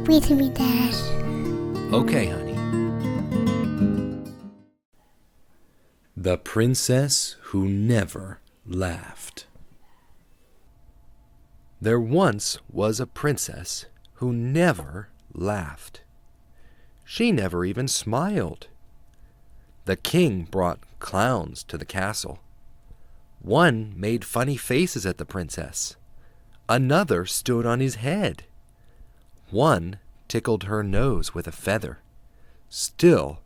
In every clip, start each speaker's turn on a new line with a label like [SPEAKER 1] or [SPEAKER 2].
[SPEAKER 1] with me, Dad.
[SPEAKER 2] Okay, honey. The Princess Who Never Laughed. There once was a princess who never laughed. She never even smiled. The king brought clowns to the castle. One made funny faces at the princess. Another stood on his head. One tickled her nose with a feather. Still,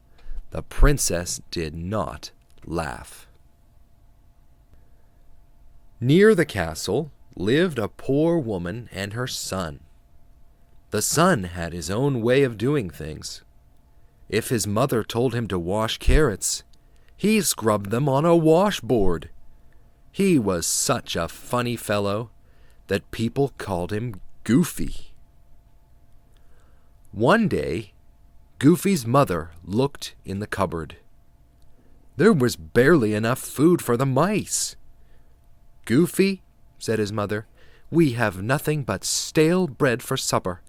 [SPEAKER 2] the princess did not laugh. Near the castle lived a poor woman and her son. The son had his own way of doing things. If his mother told him to wash carrots, he scrubbed them on a washboard. He was such a funny fellow that people called him Goofy. One day, Goofy's mother looked in the cupboard. There was barely enough food for the mice. "Goofy," said his mother, "we have nothing but stale bread for supper.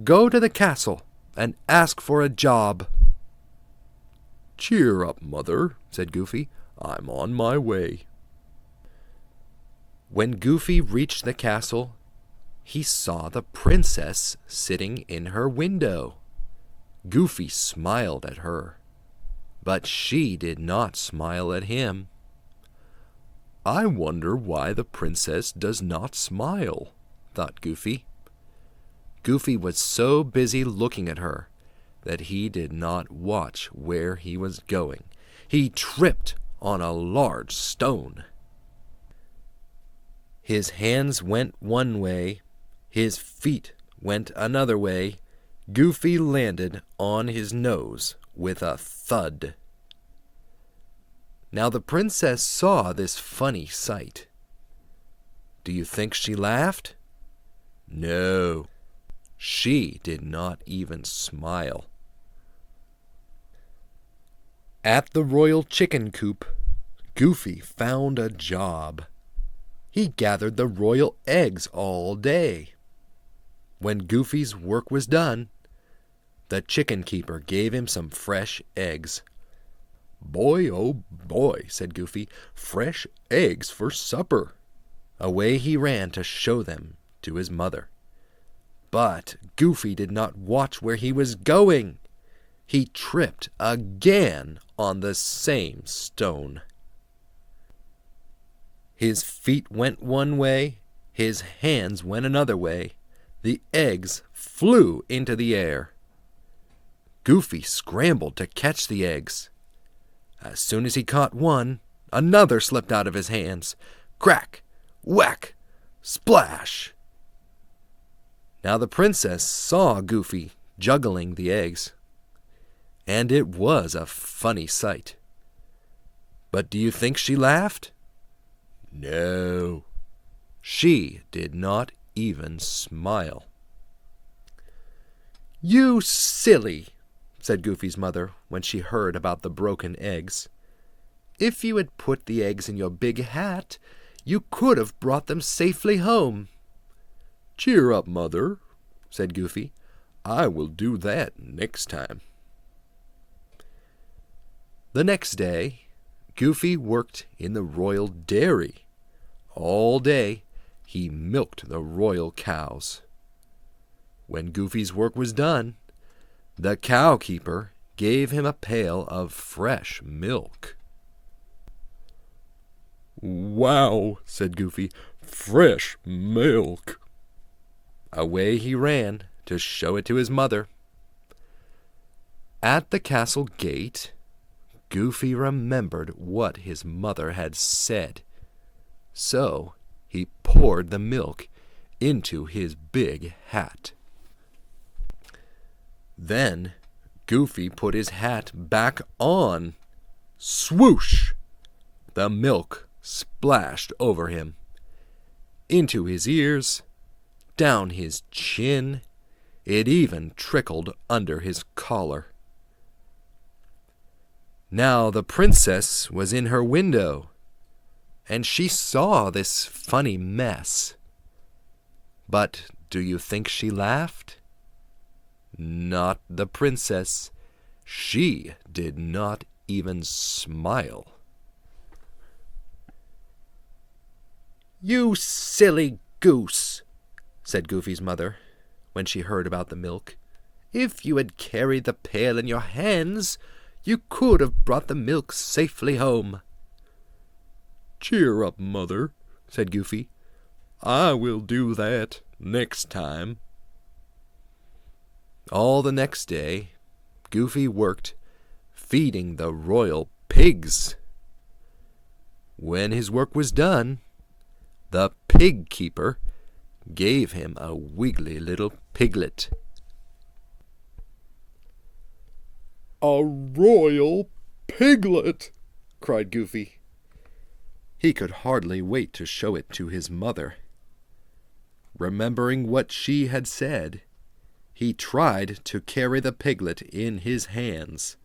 [SPEAKER 2] Go to the castle and ask for a job." "Cheer up, Mother," said Goofy. "I'm on my way." When Goofy reached the castle, he saw the princess sitting in her window. Goofy smiled at her, but she did not smile at him. "I wonder why the princess does not smile," thought Goofy. Goofy was so busy looking at her that he did not watch where he was going. He tripped on a large stone. His hands went one way, his feet went another way. Goofy landed on his nose with a thud. Now the princess saw this funny sight. Do you think she laughed? No, she did not even smile. At the royal chicken coop, Goofy found a job. He gathered the royal eggs all day. When Goofy's work was done, the chicken keeper gave him some fresh eggs. "Boy, oh boy," said Goofy, "fresh eggs for supper." Away he ran to show them to his mother. But Goofy did not watch where he was going. He tripped again on the same stone. His feet went one way, his hands went another way. The eggs flew into the air. Goofy scrambled to catch the eggs. As soon as he caught one, another slipped out of his hands. Crack, whack, splash! Now the princess saw Goofy juggling the eggs, and it was a funny sight. But do you think she laughed? No, she did not even smile. "You silly," said Goofy's mother when she heard about the broken eggs. "If you had put the eggs in your big hat, you could have brought them safely home." "Cheer up, Mother," said Goofy. "I will do that next time." The next day, Goofy worked in the royal dairy. All day, he milked the royal cows. When Goofy's work was done, the cow keeper gave him a pail of fresh milk. "Wow," said Goofy, "fresh milk." Away he ran to show it to his mother. At the castle gate, Goofy remembered what his mother had said, so he poured the milk into his big hat. Then Goofy put his hat back on. Swoosh! The milk splashed over him, into his ears, down his chin. It even trickled under his collar. Now the princess was in her window, and she saw this funny mess. But do you think she laughed? Not the princess. She did not even smile. "You silly goose," said Goofy's mother, when she heard about the milk. "If you had carried the pail in your hands, you could have brought the milk safely home." "Cheer up, mother," said Goofy. "I will do that next time." All the next day, Goofy worked, feeding the royal pigs. When his work was done, the pig keeper gave him a wiggly little piglet. "A royal piglet!" cried Goofy. He could hardly wait to show it to his mother. Remembering what she had said, he tried to carry the piglet in his hands.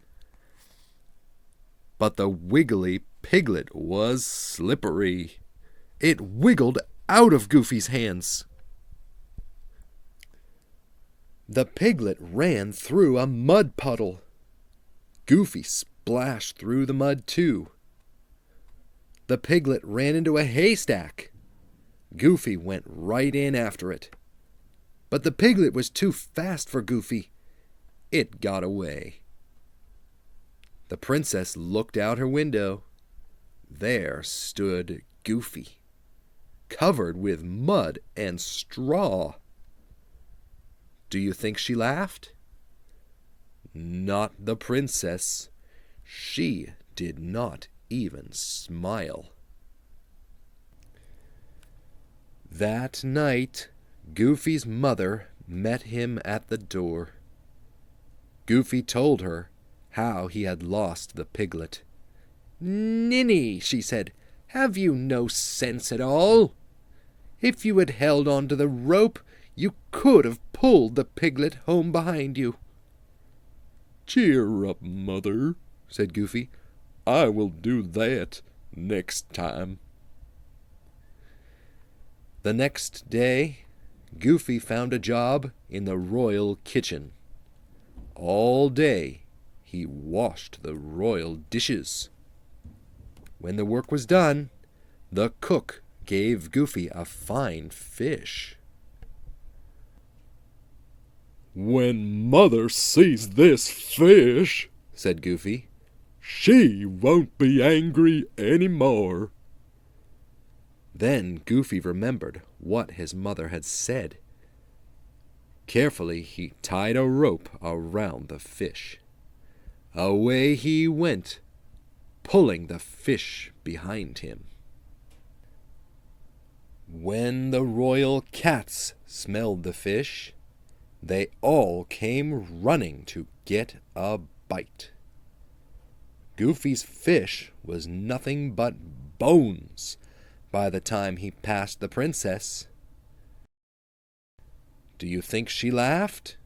[SPEAKER 2] But the wiggly piglet was slippery. It wiggled out of Goofy's hands. The piglet ran through a mud puddle. Goofy splashed through the mud too. The piglet ran into a haystack. Goofy went right in after it. But the piglet was too fast for Goofy. It got away. The princess looked out her window. There stood Goofy, covered with mud and straw. Do you think she laughed? Not the princess. She did not even smile. That night, Goofy's mother met him at the door. Goofy told her how he had lost the piglet. "Ninny," she said, "have you no sense at all? If you had held on to the rope, you could have pulled the piglet home behind you." "Cheer up, mother," said Goofy. "I will do that next time." The next day, Goofy found a job in the royal kitchen. All day he washed the royal dishes. When the work was done, the cook gave Goofy a fine fish. "When Mother sees this fish," said Goofy, "she won't be angry any more." Then Goofy remembered what his mother had said. Carefully he tied a rope around the fish. Away he went, pulling the fish behind him. When the royal cats smelled the fish, they all came running to get a bite. Goofy's fish was nothing but bones by the time he passed the princess. Do you think she laughed?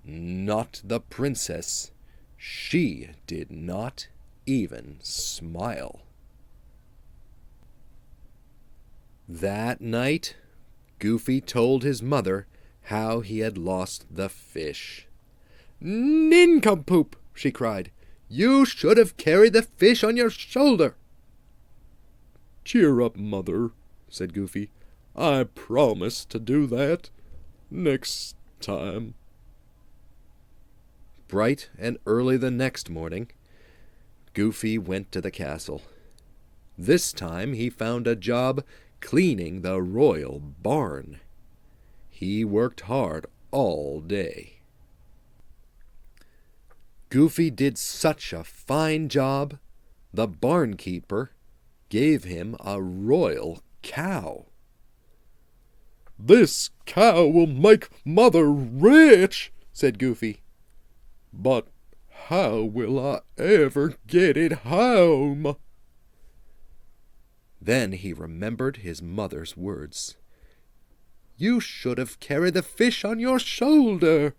[SPEAKER 2] Not the princess. She did not even smile. That night, Goofy told his mother how he had lost the fish. "Nincompoop!" she cried. "You should have carried the fish on your shoulder." "Cheer up, mother," said Goofy. "I promise to do that next time." Bright and early the next morning, Goofy went to the castle. This time he found a job cleaning the royal barn. He worked hard all day. Goofy did such a fine job, the barnkeeper gave him a royal cow. "This cow will make Mother rich," said Goofy. "But how will I ever get it home?" Then he remembered his mother's words. "You should have carried the fish on your shoulder."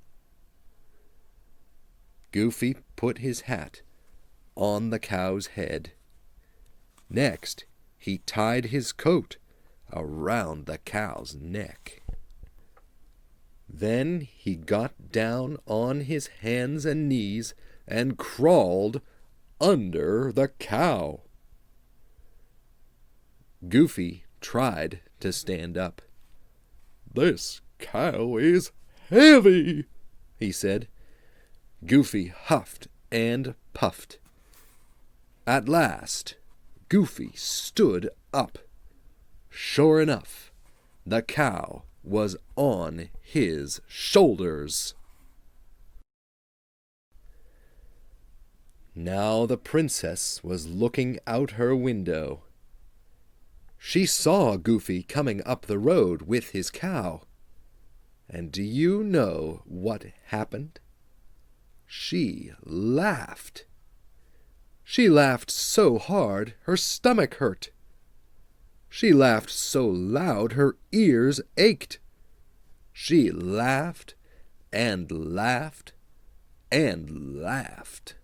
[SPEAKER 2] Goofy put his hat on the cow's head. Next, he tied his coat around the cow's neck. Then he got down on his hands and knees and crawled under the cow. Goofy tried to stand up. "This cow is heavy," he said. Goofy huffed and puffed. At last, Goofy stood up. Sure enough, the cow was on his shoulders. Now the princess was looking out her window. She saw Goofy coming up the road with his cow. And do you know what happened? She laughed. She laughed so hard her stomach hurt. She laughed so loud her ears ached. She laughed and laughed and laughed.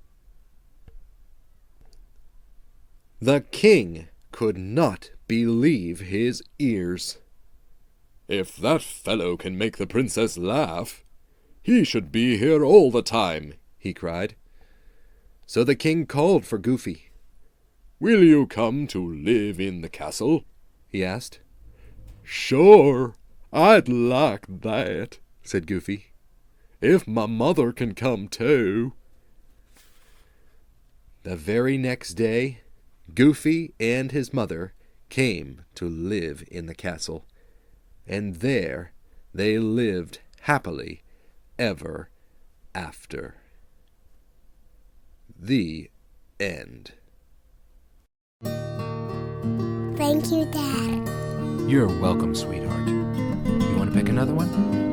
[SPEAKER 2] The king could not believe his ears. "If that fellow can make the princess laugh, he should be here all the time," he cried. So the king called for Goofy. "Will you come to live in the castle?" he asked. "Sure, I'd like that," said Goofy. "If my mother can come too." The very next day, Goofy and his mother came to live in the castle, and there they lived happily ever after. The end.
[SPEAKER 1] Thank you, Dad.
[SPEAKER 2] You're welcome, sweetheart. You want to pick another one?